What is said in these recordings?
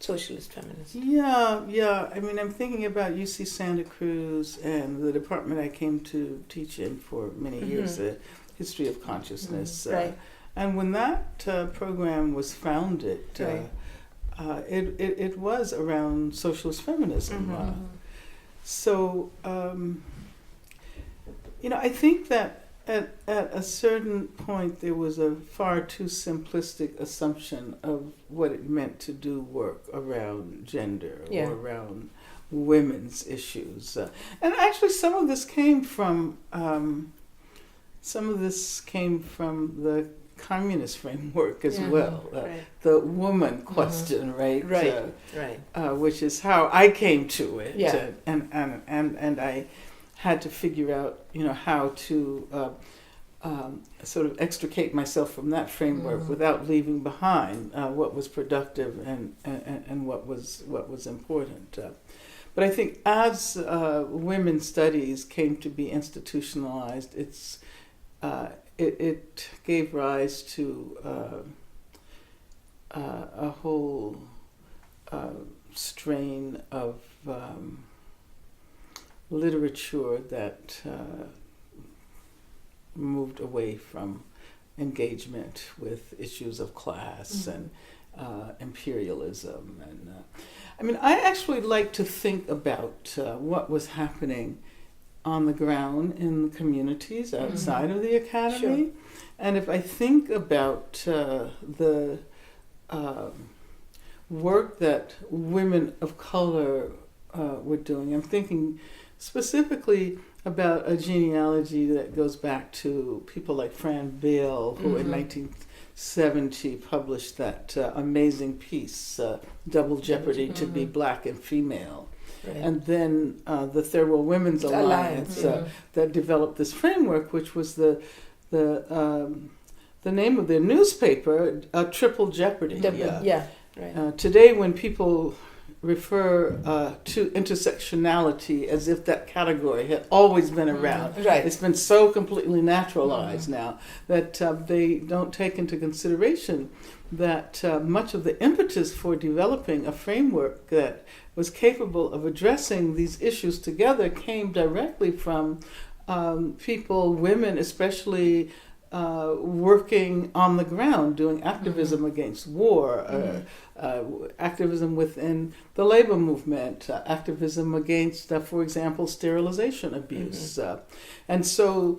Socialist feminist. Yeah. I mean, I'm thinking about UC Santa Cruz and the department I came to teach in for many years, the history of consciousness. Right. And when that program was founded, Right. it was around socialist feminism. So, I think that at a certain point there was a far too simplistic assumption of what it meant to do work around gender or around women's issues. And actually some of this came from the communist framework as well. The woman question, right? Which is how I came to it. Yeah. And I had to figure out, how to sort of extricate myself from that framework without leaving behind what was productive and what was important. But I think as women's studies came to be institutionalized, it gave rise to a whole strain of literature that moved away from engagement with issues of class and imperialism. And I actually like to think about what was happening on the ground in the communities outside of the academy. Sure. And if I think about the work that women of color were doing, I'm thinking specifically about a genealogy that goes back to people like Fran Beale, who in 1970 published that amazing piece, Double Jeopardy to be Black and Female. Right. And then the Third World Women's Alliance that developed this framework, which was the name of their newspaper, Triple Jeopardy. Today, when people refer to intersectionality as if that category had always been around. It's been so completely naturalized now that they don't take into consideration that much of the impetus for developing a framework that was capable of addressing these issues together came directly from people, women especially, working on the ground, doing activism against war, activism within the labor movement, activism against, for example, sterilization abuse. And so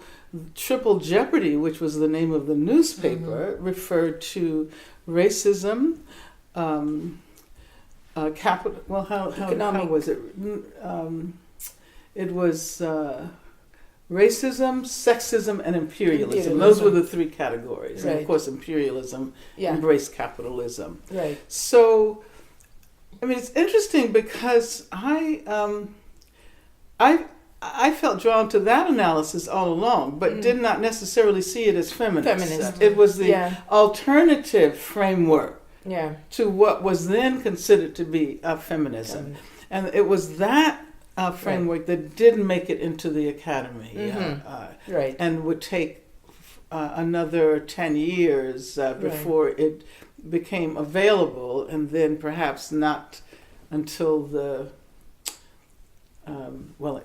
Triple Jeopardy, which was the name of the newspaper, referred to racism, capital, well, how was it? It was racism, sexism, and imperialism. Those were the three categories. And of course, imperialism embraced capitalism. So, it's interesting because I felt drawn to that analysis all along, but did not necessarily see it as feminist. It was the alternative framework to what was then considered to be feminism. And it was that framework that didn't make it into the academy and would take another 10 years before it became available, and then perhaps not until the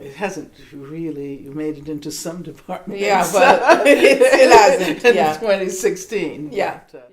it hasn't really made it into some departments. But it still hasn't. In 2016. But,